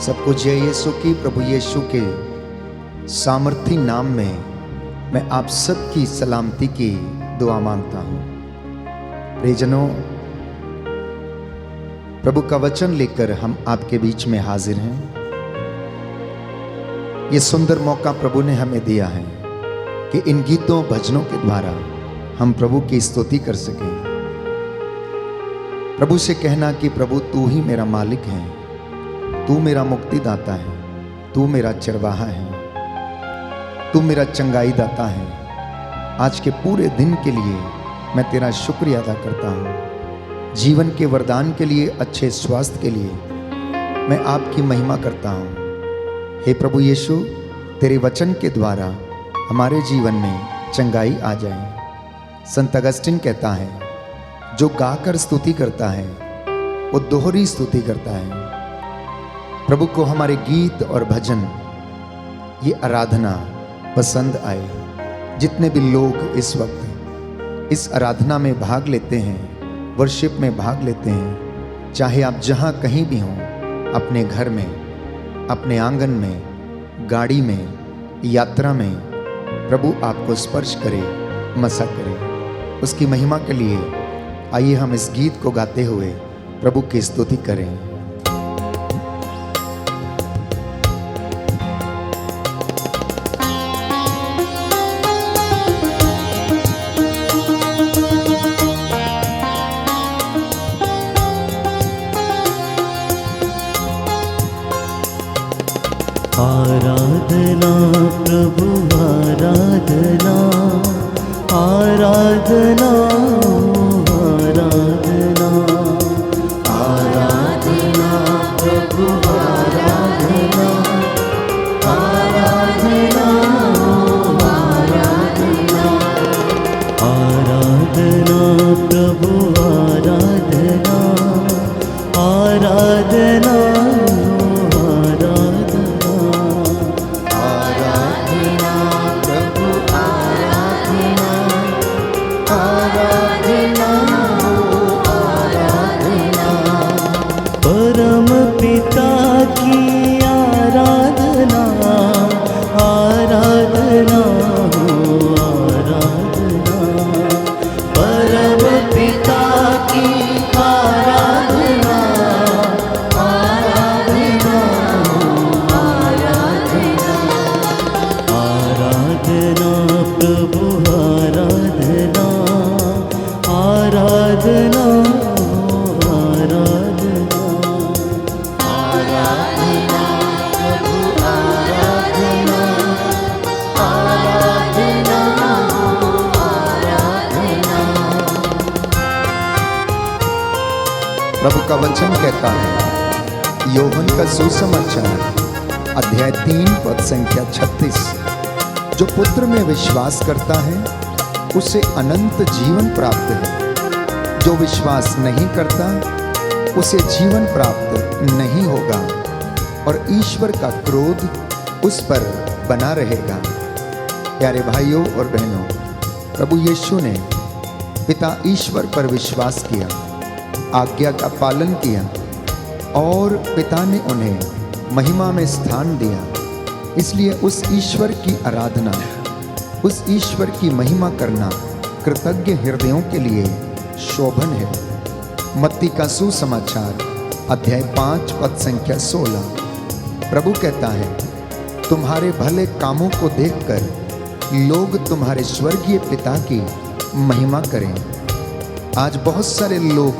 सबको जय यीशु की, प्रभु यीशु के सामर्थी नाम में मैं आप सबकी सलामती की दुआ मांगता हूँ। प्रियजनों, प्रभु का वचन लेकर हम आपके बीच में हाजिर हैं। ये सुंदर मौका प्रभु ने हमें दिया है कि इन गीतों भजनों के द्वारा हम प्रभु की स्तुति कर सकें। प्रभु से कहना कि प्रभु तू ही मेरा मालिक है, तू मेरा मुक्तिदाता है, तू मेरा चरवाहा है, तू मेरा चंगाई दाता है। आज के पूरे दिन के लिए मैं तेरा शुक्रिया अदा करता हूँ। जीवन के वरदान के लिए, अच्छे स्वास्थ्य के लिए मैं आपकी महिमा करता हूँ। हे प्रभु यीशु, तेरे वचन के द्वारा हमारे जीवन में चंगाई आ जाए। संत अगस्टिन कहता है, जो गाकर स्तुति करता है वो दोहरी स्तुति करता है। प्रभु को हमारे गीत और भजन, ये आराधना पसंद आए। जितने भी लोग इस वक्त इस आराधना में भाग लेते हैं, वर्शिप में भाग लेते हैं, चाहे आप जहाँ कहीं भी हों, अपने घर में, अपने आंगन में, गाड़ी में, यात्रा में, प्रभु आपको स्पर्श करे, मसा करे। उसकी महिमा के लिए आइए हम इस गीत को गाते हुए प्रभु की स्तुति करें। आराधना प्रभु आराधना, आराधना आराधना, आराधना प्रभु आराधना, आराधना आराधना, आराधना प्रभु आराधना, आराधना प्रभु का वचन कहता है, योहन का सुसमाचार अध्याय 3 पद संख्या 36, जो पुत्र में विश्वास करता है उसे अनंत जीवन प्राप्त है, जो विश्वास नहीं करता उसे जीवन प्राप्त नहीं होगा और ईश्वर का क्रोध उस पर बना रहेगा। प्यारे भाइयों और बहनों, प्रभु यीशु ने पिता ईश्वर पर विश्वास किया, आज्ञा का पालन किया और पिता ने उन्हें महिमा में स्थान दिया। इसलिए उस ईश्वर की आराधना, उस ईश्वर की महिमा करना कृतज्ञ हृदयों के लिए शोभन है। मत्ती का सुसमाचार अध्याय 5 पद संख्या 16, प्रभु कहता है, तुम्हारे भले कामों को देखकर लोग तुम्हारे स्वर्गीय पिता की महिमा करें। आज बहुत सारे लोग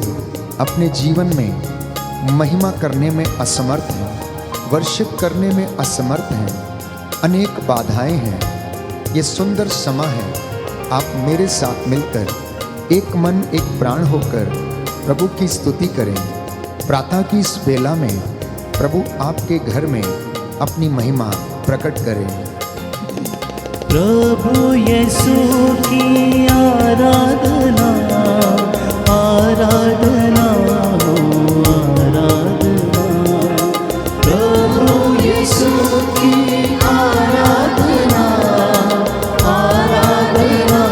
अपने जीवन में महिमा करने में असमर्थ हैं, वर्शिप करने में असमर्थ हैं। अनेक बाधाएं हैं। ये सुंदर समय है, आप मेरे साथ मिलकर एक मन एक प्राण होकर प्रभु की स्तुति करें। प्रातः की इस बेला में प्रभु आपके घर में अपनी महिमा प्रकट करें। प्रभु यीशु की आराधना, आराधना आराधना, प्रभु यीशु की आराधना, आराधना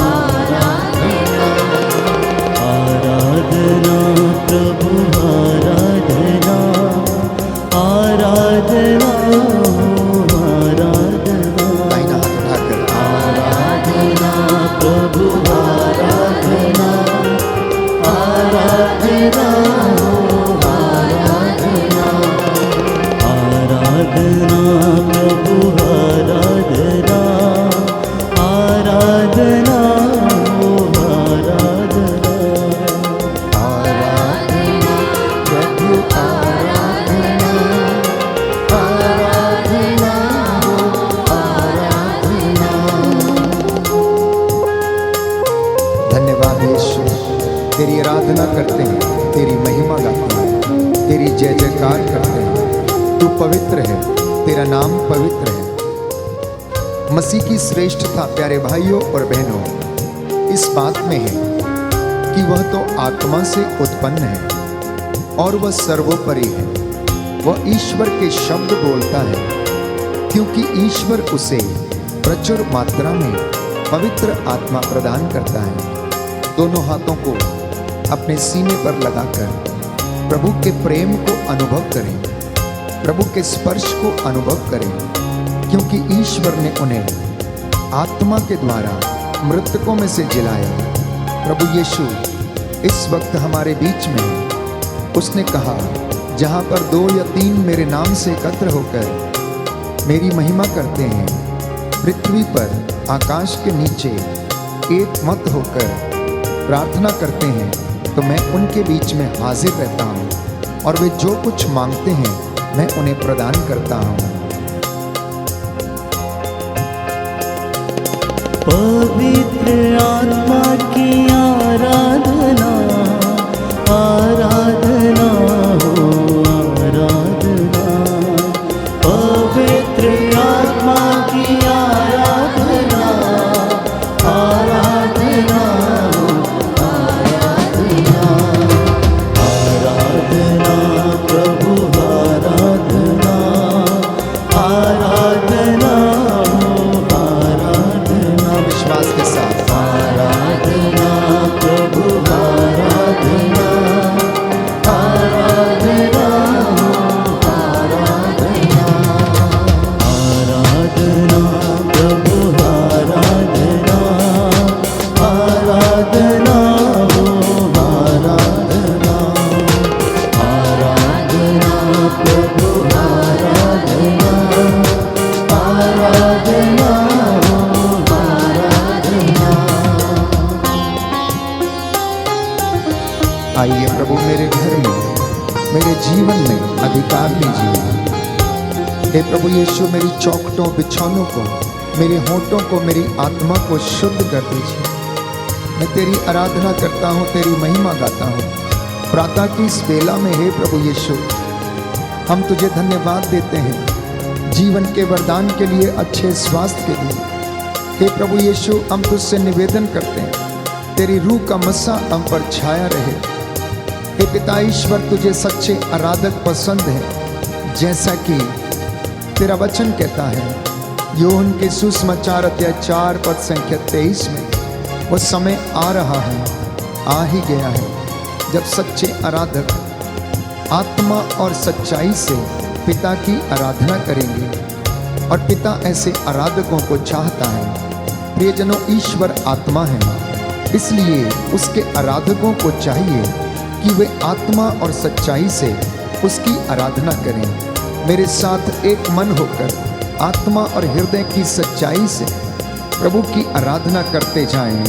आराधना, आराधना प्रभु आराधना, आराधना करते हैं, तेरी महिमा गाते हैं, तेरी जय जयकार करते हैं। तू पवित्र है, तेरा नाम पवित्र है। मसीह की श्रेष्ठता प्यारे भाइयों और बहनों इस बात में है कि वह तो आत्मा से उत्पन्न है और वह सर्वोपरि है। वह ईश्वर के शब्द बोलता है क्योंकि ईश्वर उसे प्रचुर मात्रा में पवित्र आत्मा प्रदान करता है। दोनों हाथों को अपने सीने पर लगाकर प्रभु के प्रेम को अनुभव करें, प्रभु के स्पर्श को अनुभव करें, क्योंकि ईश्वर ने उन्हें आत्मा के द्वारा मृतकों में से जिलाया। प्रभु यीशु इस वक्त हमारे बीच में है। उसने कहा, जहाँ पर 2 या 3 मेरे नाम से एकत्र होकर मेरी महिमा करते हैं, पृथ्वी पर आकाश के नीचे एक मत होकर प्रार्थना करते हैं, तो मैं उनके बीच में हाजिर रहता हूँ और वे जो कुछ मांगते हैं मैं उन्हें प्रदान करता हूँ। पवित्र आत्मा की आराधना, आराधना हो आराधना। पवित्र आत्मा की आराधना, आराधना हो आराधना। आराधना प्रभु आराधना, आराधना हो आराधना। विश्वास के साथ आराधना प्रभु आराधना, आराधना हो आराधना। आराधना प्रभु आराधना, आराधना हो आराधना। आराधना प्रभु आराधना, आराधना हो आराधना। आइए प्रभु मेरे घर में, मेरे जीवन में अधिकार लीजिए। हे प्रभु यीशु, मेरी चौखटों बिछौनों को, मेरे होठों को, मेरी आत्मा को शुद्ध कर दीजिए। मैं तेरी आराधना करता हूँ, तेरी महिमा गाता हूँ प्रातः की इस बेला में। हे प्रभु यीशु, हम तुझे धन्यवाद देते हैं जीवन के वरदान के लिए, अच्छे स्वास्थ्य के लिए। हे प्रभु यीशु, हम तुझसे निवेदन करते हैं तेरी रूह का मस्सा हम पर छाया रहे। हे पिता ईश्वर, तुझे सच्चे आराधक पसंद है, जैसा कि तेरा वचन कहता है यूहन्ना के सुसमाचार अध्याय 4 पद संख्या 23 में, वो समय आ रहा है, आ ही गया है, जब सच्चे आराधक आत्मा और सच्चाई से पिता की आराधना करेंगे और पिता ऐसे आराधकों को चाहता है। प्रियजनों, ईश्वर आत्मा है, इसलिए उसके आराधकों को चाहिए कि वे आत्मा और सच्चाई से उसकी आराधना करें। मेरे साथ एक मन होकर आत्मा और हृदय की सच्चाई से प्रभु की आराधना करते जाएं।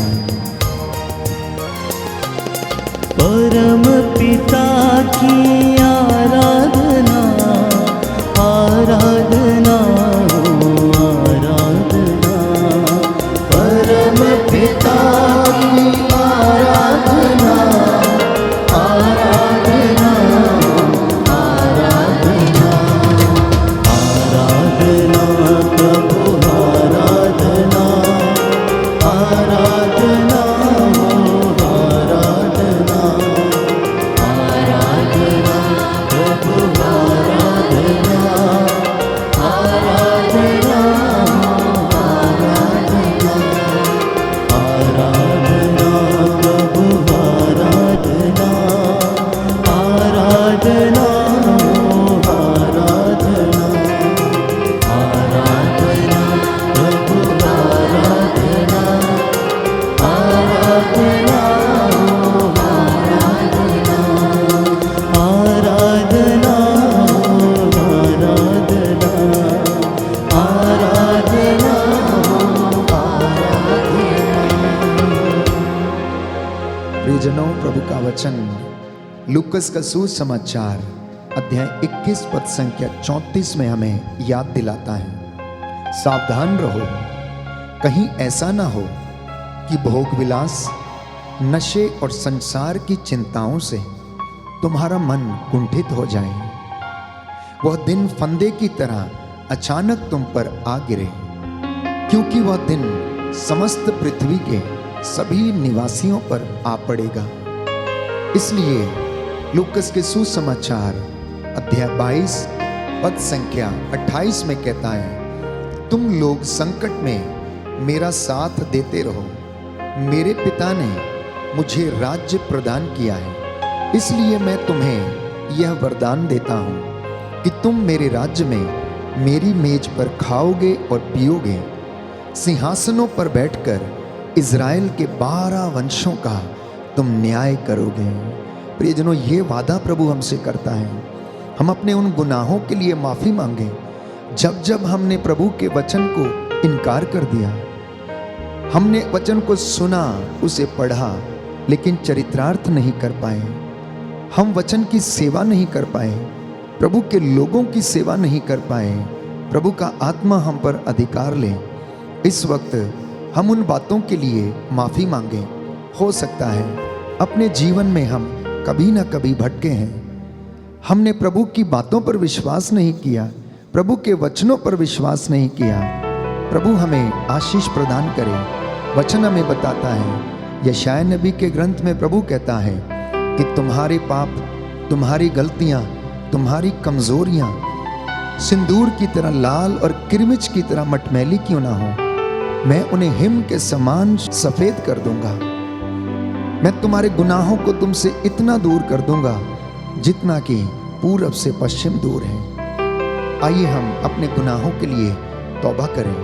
परम पिता की आराधना, आराधना हो आराधना। परम पिता की आराधना, आराधना हो आराधना। आराधना प्रभु आराधना, आराधना हो आराधना। आराधना प्रभु आराधना, आराधना हो आराधना। आराधना प्रभु आराधना, आराधना हो आराधना। आराधना प्रभु आराधना, आराधना हो आराधना। आराधना हो आराधना, आराधना हो आराधना। प्रियजनों, प्रभु का वचन लूकस का सुसमाचार अध्याय 21 पद संख्या 34 में हमें याद दिलाता है, सावधान रहो, कहीं ऐसा ना हो कि भोग विलास नशे और संसार की चिंताओं से तुम्हारा मन कुंठित हो जाए। वह दिन फंदे की तरह अचानक तुम पर आ गिरे, क्योंकि वह दिन समस्त पृथ्वी के सभी निवासियों पर आ पड़ेगा। इसलिए लूकस के सुसमाचार अध्याय 22 पद संख्या 28 में कहता है, तुम लोग संकट में मेरा साथ देते रहो। मेरे पिता ने मुझे राज्य प्रदान किया है, इसलिए मैं तुम्हें यह वरदान देता हूँ कि तुम मेरे राज्य में मेरी मेज पर खाओगे और पियोगे। सिंहासनों पर बैठकर इज़राइल के 12 वंशों का तुम न्याय करोगे। प्रियजनों, ये वादा प्रभु हमसे करता है। हम अपने उन गुनाहों के लिए माफ़ी मांगे जब जब हमने प्रभु के वचन को इनकार कर दिया। हमने वचन को सुना, उसे पढ़ा, लेकिन चरितार्थ नहीं कर पाए। हम वचन की सेवा नहीं कर पाए, प्रभु के लोगों की सेवा नहीं कर पाए। प्रभु का आत्मा हम पर अधिकार ले। इस वक्त हम उन बातों के लिए माफ़ी मांगे। हो सकता है अपने जीवन में हम कभी ना कभी भटके हैं। हमने प्रभु की बातों पर विश्वास नहीं किया, प्रभु के वचनों पर विश्वास नहीं किया। प्रभु हमें आशीष प्रदान करे। वचन हमें बताता है, यशायाह नबी के ग्रंथ में प्रभु कहता है कि तुम्हारे पाप, तुम्हारी गलतियां, तुम्हारी कमजोरियां सिंदूर की तरह लाल और किरमिच की तरह मटमैली क्यों ना हो, मैं उन्हें हिम के समान सफेद कर दूंगा। मैं तुम्हारे गुनाहों को तुमसे इतना दूर कर दूंगा जितना कि पूरब से पश्चिम दूर है। आइए हम अपने गुनाहों के लिए तौबा करें।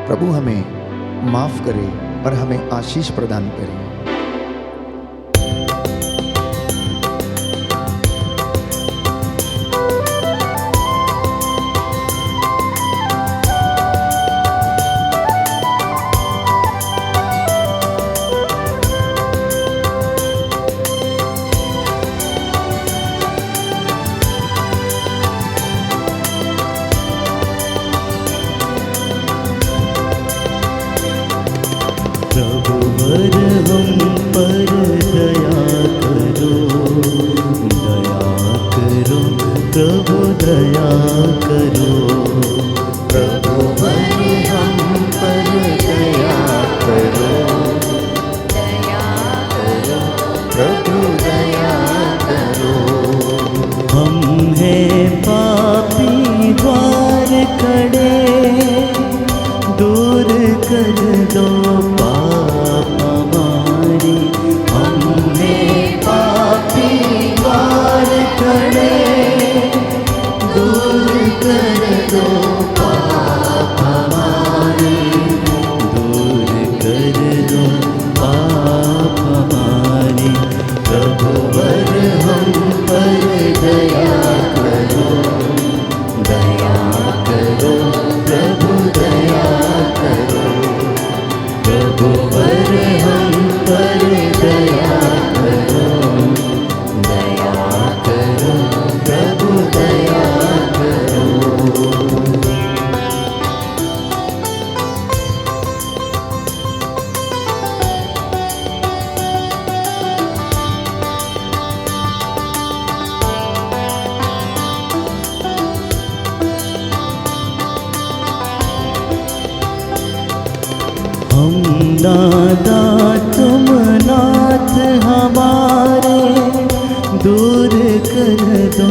प्रभु हमें माफ करे और हमें आशीष प्रदान करे। प्रभुवर हम पर दया करो, दया करो, प्रभु दया करो। प्रभुवर हम पर दया करो, दया करो, प्रभु दया करो। हम हैं पापी द्वार खड़े, दूर कर दो पाप हमारे। हमने पापी द्वार खड़े, दूर कर दो पाप हमारे, दूर कर दो पाप हमारे। प्रभुवर हम पर दया करो, दया करो, प्रभु दया करो। प्रभुवर हम पर दया करो, दया करो, प्रभु दया करो। हम दादा तुम नाथ हमारे, दूर कर दो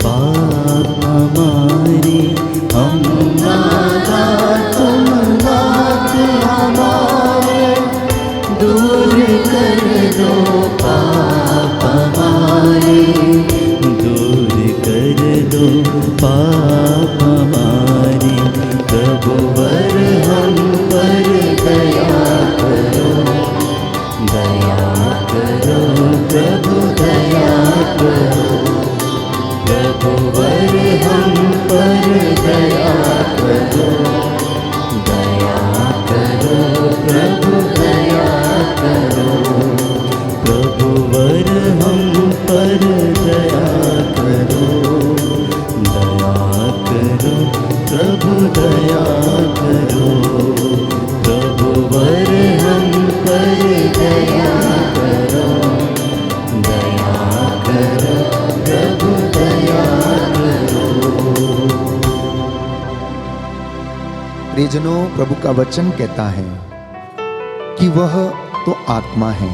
पाप हमारे। हम दादा तुम नाथ हमारे, दूर कर दो पाप हमारे, दूर कर दो पाप हमारे। प्रभुवर हम पर दया करो, दया करो, प्रभु दया करो। प्रभुवर हम पर दया करो, दया करो, प्रभु दया करो। प्रभुवर हम पर दया करो, दया करो, प्रभु दया करो। प्रभुवर हम पर दया करो। प्रियजनों, प्रभु का वचन कहता है कि वह तो आत्मा है।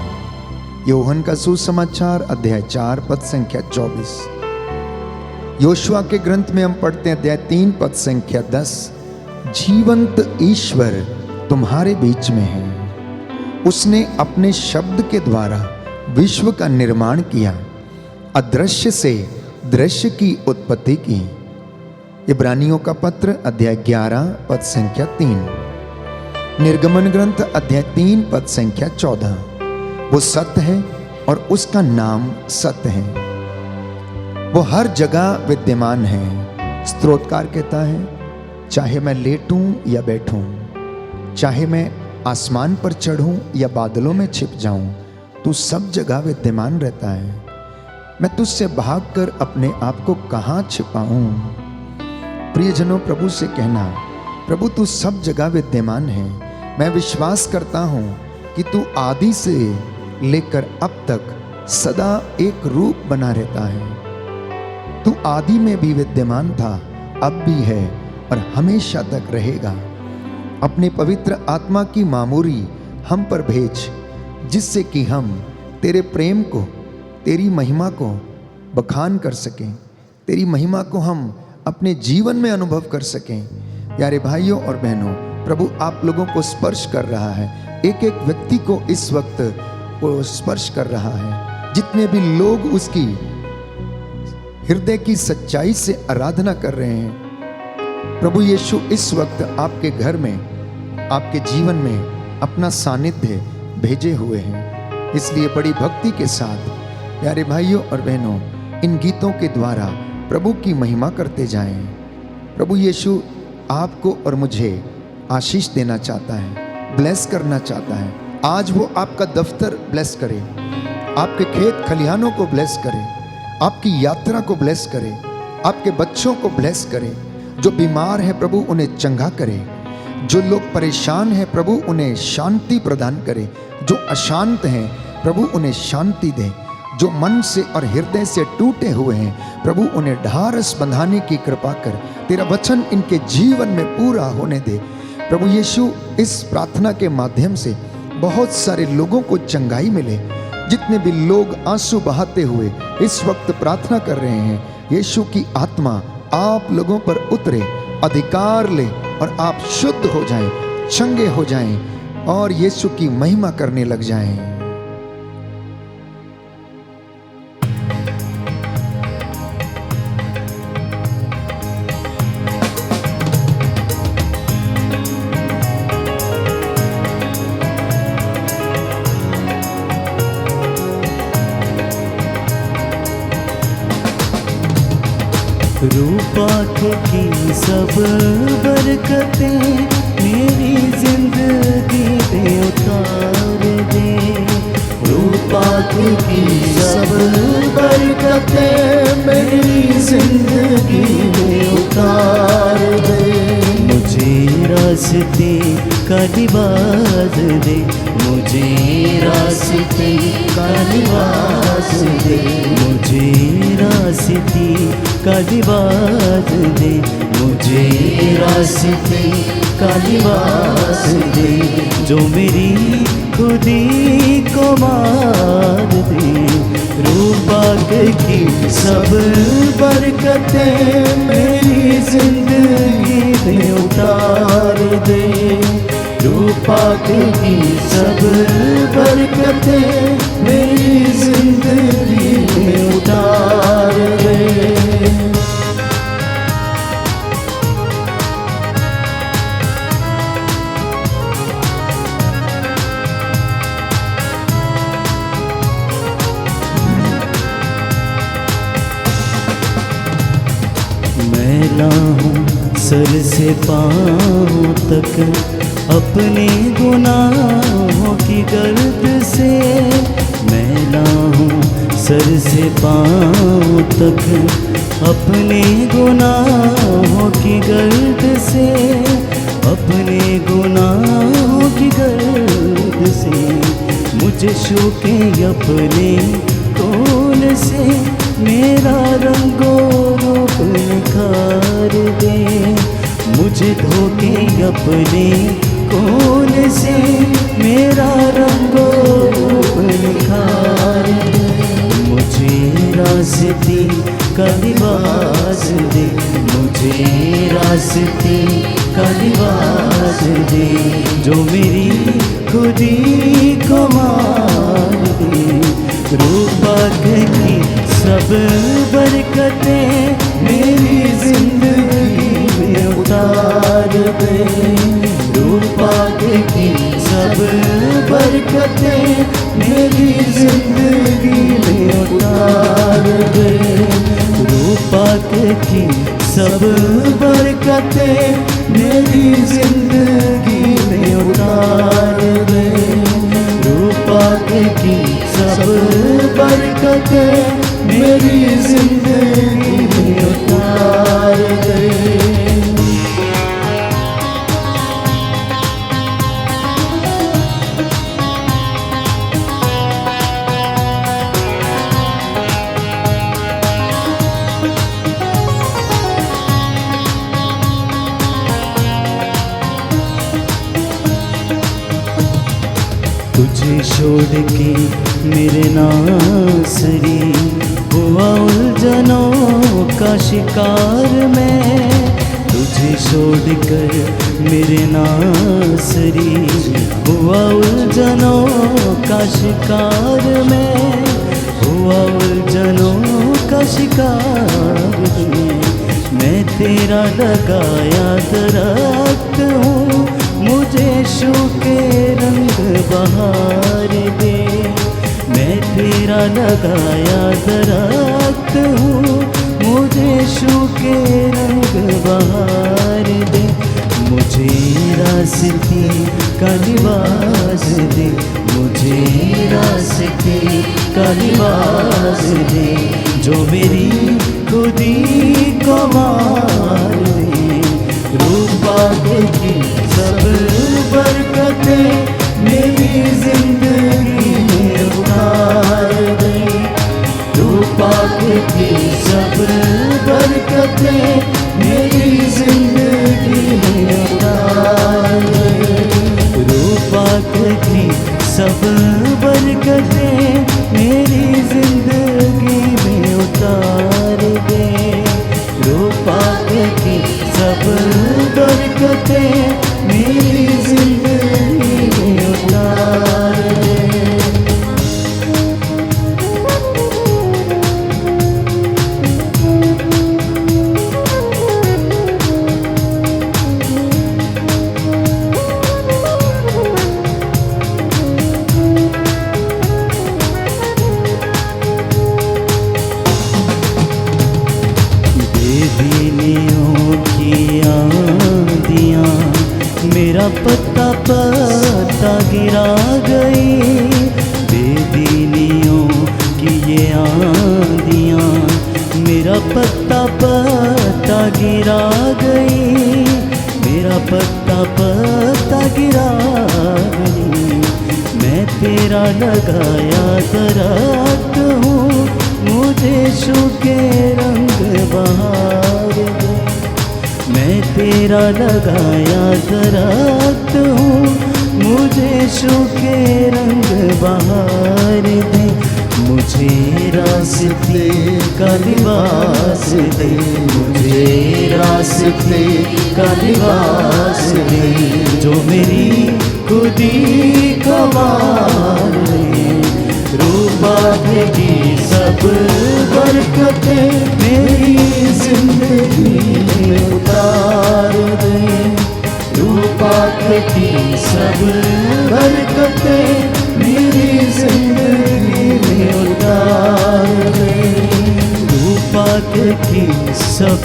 यूहन्ना का सुसमाचार अध्याय 4 पद संख्या 24। योशुआ के ग्रंथ में हम पढ़ते हैं अध्याय 3 पद संख्या 10, जीवंत ईश्वर तुम्हारे बीच में है। उसने अपने शब्द के द्वारा विश्व का निर्माण किया, अदृश्य से दृश्य की उत्पत्ति की। इब्रानियों का पत्र अध्याय 11 पद संख्या 3। निर्गमन ग्रंथ अध्याय 3 पद संख्या 14। वो सत्य है और उसका नाम सत्य है। वो हर जगह विद्यमान है। स्तोत्रकार कहता है, चाहे मैं लेटूं या बैठूं, चाहे मैं आसमान पर चढ़ूं या बादलों में छिप जाऊं, तू सब जगह विद्यमान रहता है। मैं तुझसे भागकर अपने आप को कहां छिपाऊं। प्रियजनों, प्रभु से कहना, प्रभु तू सब जगह विद्यमान है। मैं विश्वास करता हूं कि तू आदि से लेकर अब तक सदा एक रूप बना रहता है। तू आदि में भी विद्यमान था, अब भी है और हमेशा तक रहेगा। अपने पवित्र आत्मा की मामूरी हम पर भेज, जिससे कि हम तेरे प्रेम को, तेरी महिमा को बखान कर सकें, तेरी महिमा को हम अपने जीवन में अनुभव कर सकें। प्यारे भाइयों और बहनों, प्रभु आप लोगों को स्पर्श कर रहा है। एक एक व्यक्ति को इस वक्त वो स्पर्श कर रहा है। जितने भी लोग उसकी हृदय की सच्चाई से आराधना कर रहे हैं, प्रभु यीशु इस वक्त आपके घर में, आपके जीवन में अपना सानिध्य भेजे हुए हैं। इसलिए बड़ी भक्ति के साथ प्यारे भाइयों और बहनों, इन गीतों के द्वारा प्रभु की महिमा करते जाएं। प्रभु यीशु आपको और मुझे आशीष देना चाहता है, ब्लेस करना चाहता है। आज वो आपका दफ्तर ब्लेस करे, आपके खेत खलिहानों को ब्लेस करे, आपकी यात्रा को ब्लेस करे, आपके बच्चों को ब्लेस करे। जो बीमार है प्रभु उन्हें चंगा करे, जो लोग परेशान हैं प्रभु उन्हें शांति प्रदान करे, जो अशांत हैं प्रभु उन्हें शांति दे, जो मन से और हृदय से टूटे हुए हैं प्रभु उन्हें ढारस बंधाने की कृपा कर। तेरा वचन इनके जीवन में पूरा होने दे। प्रभु यीशु, इस प्रार्थना के माध्यम से बहुत सारे लोगों को चंगाई मिले। जितने भी लोग आंसू बहाते हुए इस वक्त प्रार्थना कर रहे हैं, यीशु की आत्मा आप लोगों पर उतरे, अधिकार ले और आप शुद्ध हो जाएं, चंगे हो जाएं और यीशु की महिमा करने लग जाएं। रूपाख की सब बरकतें मेरी जिंदगी पे उतार दे। रूपाख की सब बरकतें मेरी जिंदगी में उतार दे। मुझे रास्ते का लिबास दे, मुझे रास्ते का लिबास दे, मुझे रास्ते का लिबास दे, मुझे रास्ते का लिबास दे। जो मेरी खुदी को मार दे। रूपाक की सब बरकतें मेरी जिंदगी में उतार दे। रूपाक की सब बरकतें मेरी जिंदगी में उतार दे। मैला हूँ सर से पाँव तक अपने गुनाहों की गर्द से। मैला हूँ सर से पाँव तक अपने गुनाहों की गर्द से, अपने गुनाहों की गर्द से। मुझे छू के अपने कोल से मेरा रंगो रूप निखार दे। मुझे धो के अपने खून से मेरा रंगो रूप निखार दे। मुझे रास्ते का लिबास दे, मुझे रास्ते का लिबास दे, जो मेरी खुदी को मार दे। रूपा की सब बरकतें मेरी जिंदगी में उतार दे। रूपा की सब बरकतें मेरी जिंदगी में उतार दे। रूपा की सब बरकतें मेरी जिंदगी में उतार दे। रूपा की सब बरकतें मेरी जिंदगी में उतार दे। तुझे छोड़ के मेरे नासरी हुआ उलझनों का शिकार मैं। तुझे छोड़ कर मेरे नासरी हुआ उलझनों का शिकार मैं। हुआ उलझनों का शिकार मैं तेरा लगाया दरख्त हूँ, मुझे सूखे रंग बहार दे। मैं तेरा लगाया दरख्त हूँ, मुझे सूखे रंग बहार दे। मुझे रास्ते का लिबास दे, मुझे रास्ते का लिबास दे, जो मेरी खुदी को मार दे। रूपा की सब बरकतें मेरी जिंदगी में उतार दे। रूपा की सब बरकतें मेरी जिंदगी में उतार दे। रूपा की सब बरकतें मेरी जिंदगी में उतार दे। रूपा की सब बरकतें मेरी जिंदगी में उतार दे। मेरा पत्ता पत्ता गिरा गई, बेदीनियों की ये आंधियाँ मेरा पत्ता पत्ता गिरा गई। मेरा पत्ता पत्ता गिरा गई। मैं तेरा लगाया दरख्त हूँ, मुझे सूखे रंग बहार दे। मैं तेरा लगाया दरख्त हूँ, मुझे सूखे रंग बहार दे। मुझे रास्ते का लिबास दे, मुझे रास्ते का लिबास दे, जो मेरी खुदी को मार दे। रूपा की सब बरकतें मेरी जिंदगी में उतार दे। रूपा की सब बरकतें मेरी जिंदगी में उतार दे। रूपा की सब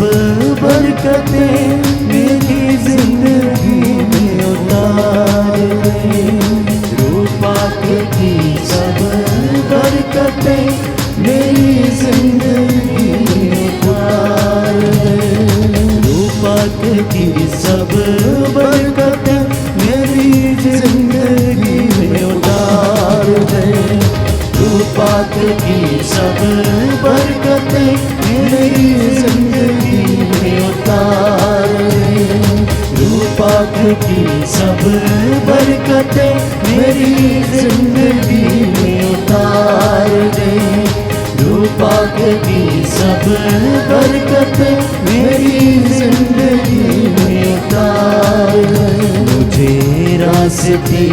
बरकतें मेरी जिंदगी में उतार दे। रूपा की सब बरकतें मेरी जिंदगी में उतार दे। रूपा की सब बरकतें मेरी जिंदगी में उतार दे। रूपा की सब बरकतें मेरी जिंदगी में उतार दे। रूपा की सब बरकतें मेरी जिंदगी में उतार दे। रूपाक की सब बरकतें मेरी जिंदगी में उतार दे। मुझे रास्ते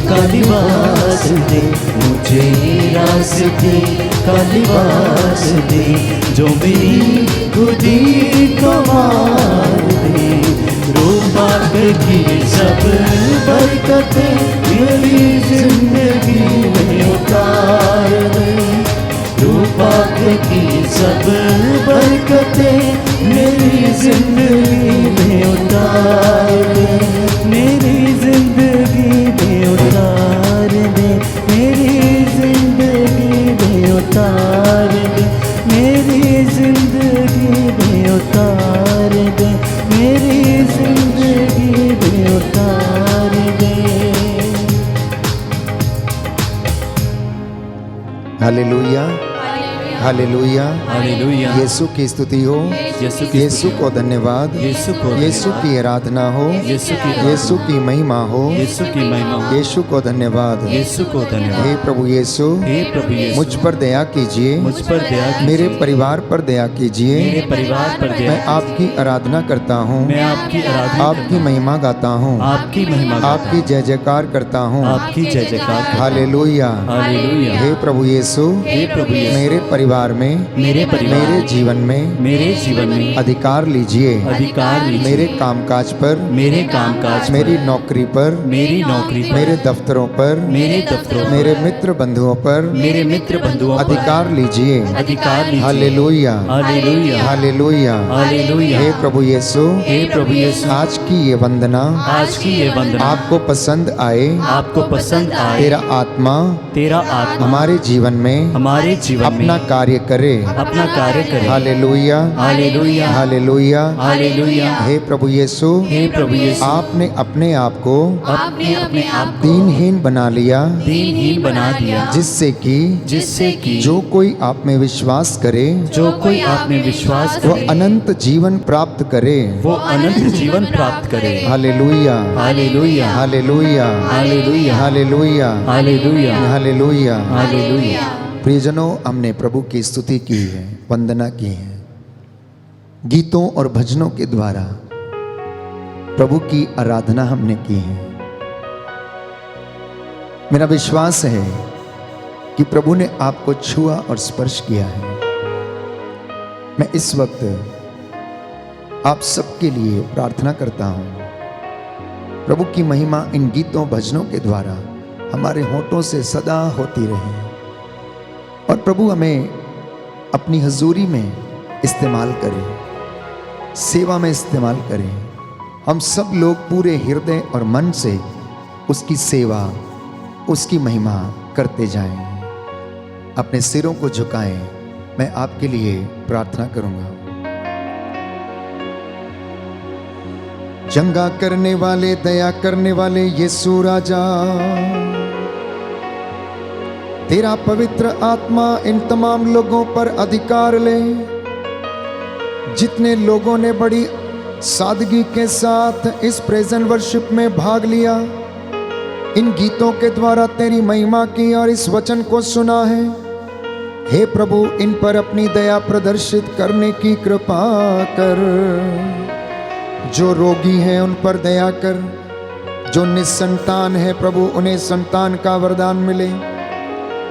का लिबास दे, मुझे रास्ते का लिबास दे, जो मेरी खुदी को मार दे। रूपाक की सब बरकतें मेरी जिंदगी में उतार दे। रूपाक की सब बरकतें मेरी जिंदगी में उतार दे। मेरी जिंदगी में उतार दे, मेरी जिंदगी में उतार दे, मेरी जिंदगी में उतार दे, मेरी जिंदगी में उतार दे। Hallelujah, hallelujah, hallelujah. यीशु की स्तुति हो, यीशु की यीशु को धन्यवाद, यीशु को यीशु की आराधना हो, यीशु की यीशु की महिमा हो, यीशु की महिमा, यीशु को धन्यवाद। यीशु को धन्यवाद। हे प्रभु यीशु, हे प्रभु यीशु, मुझ पर दया कीजिए, मुझ पर दया कीजिए, मेरे परिवार पर दया कीजिए। मेरे परिवार पर दया मैं आपकी आराधना करता हूँ, मैं आपकी आराधना आपकी महिमा गाता हूँ, आपकी महिमा आपकी जय जयकार करता हूँ। आपकी जय जयकार। Hallelujah, hallelujah. हे प्रभु यीशु, हे प्रभु यीशु, मेरे परिवार में, मेरे परिवार, मेरे जीवन में मेरे जीवन में अधिकार लीजिए। अधिकार लीजिए। मेरे कामकाज पर, मेरे कामकाज, मेरी नौकरी पर, मेरी नौकरी पर, मेरे दफ्तरों पर, मेरे दफ्तरों, मेरे मित्र बंधुओं पर मेरे मित्र बंधुओं पर अधिकार लीजिए। अधिकार लीजिए। Hallelujah, hallelujah, hallelujah, hallelujah. हे प्रभु यीशु, हे प्रभु यीशु, आज की ये वंदना आज की ये वंदना आपको पसंद आए। आपको पसंद आए। तेरा आत्मा तेरा आत्मा हमारे जीवन में हमारे जीवन अपना में कार्य करे। अपना कार्य करे। Hallelujah, hallelujah, hallelujah, hallelujah. हे प्रभु यीशु, हे प्रभु यीशु, आपने अपने आप को आपने अपने आप को दीनहीन बना लिया, दीनहीन बना दिया, जिससे कि जो कोई आप में विश्वास करे जो कोई आप में विश्वास वो करे अनंत जीवन प्राप्त करे। वो अनंत जीवन प्राप्त करे। Hallelujah, hallelujah, hallelujah, hallelujah, hallelujah, hallelujah, hallelujah. Hallelujah. प्रियजनों, हमने प्रभु की स्तुति की है, वंदना की है, गीतों और भजनों के द्वारा प्रभु की आराधना हमने की है। मेरा विश्वास है कि प्रभु ने आपको छुआ और स्पर्श किया है। मैं इस वक्त आप सबके लिए प्रार्थना करता हूं, प्रभु की महिमा इन गीतों भजनों के द्वारा हमारे होठों से सदा होती रहे और प्रभु हमें अपनी हजूरी में इस्तेमाल करें, सेवा में इस्तेमाल करें। हम सब लोग पूरे हृदय और मन से उसकी सेवा, उसकी महिमा करते जाएं। अपने सिरों को झुकाएं, मैं आपके लिए प्रार्थना करूंगा। चंगा करने वाले, दया करने वाले यीशु राजा, तेरा पवित्र आत्मा इन तमाम लोगों पर अधिकार ले, जितने लोगों ने बड़ी सादगी के साथ इस प्रेजेंट वर्शिप में भाग लिया, इन गीतों के द्वारा तेरी महिमा की और इस वचन को सुना है। हे प्रभु, इन पर अपनी दया प्रदर्शित करने की कृपा कर। जो रोगी हैं उन पर दया कर, जो निसंतान है प्रभु उन्हें संतान का वरदान मिले।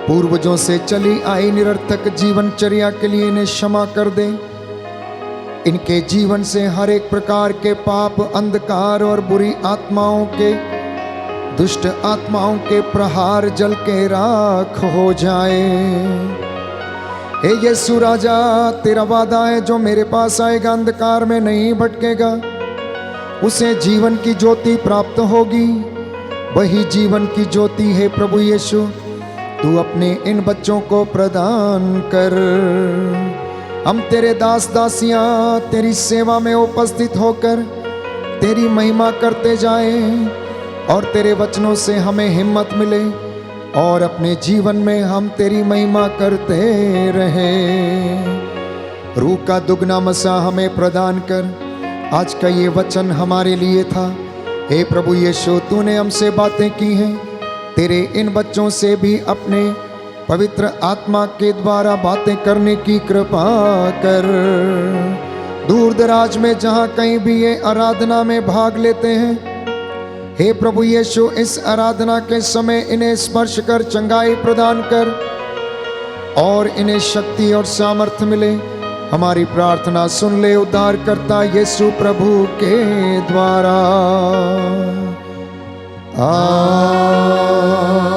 पूर्वजों से चली आई निरर्थक जीवनचर्या के लिए इन्हें क्षमा कर दे। इनके जीवन से हर एक प्रकार के पाप, अंधकार और बुरी आत्माओं के, दुष्ट आत्माओं के प्रहार जल के राख हो जाए। हे यीशु राजा, तेरा वादा है जो मेरे पास आएगा अंधकार में नहीं भटकेगा, उसे जीवन की ज्योति प्राप्त होगी। वही जीवन की ज्योति है प्रभु यीशु, तू अपने इन बच्चों को प्रदान कर। हम तेरे दास दासियां तेरी सेवा में उपस्थित होकर तेरी महिमा करते जाएं और तेरे वचनों से हमें हिम्मत मिले और अपने जीवन में हम तेरी महिमा करते रहें। रूह का दुगना मसा हमें प्रदान कर। आज का ये वचन हमारे लिए था, हे प्रभु यीशु, तूने हमसे बातें की हैं, तेरे इन बच्चों से भी अपने पवित्र आत्मा के द्वारा बातें करने की कृपा कर। दूर दराज में जहाँ कहीं भी ये आराधना में भाग लेते हैं, हे प्रभु यीशु, इस आराधना के समय इन्हें स्पर्श कर चंगाई प्रदान कर और इन्हें शक्ति और सामर्थ्य मिले। हमारी प्रार्थना सुन ले उद्धारकर्ता यीशु प्रभु के द्वारा। आमीन।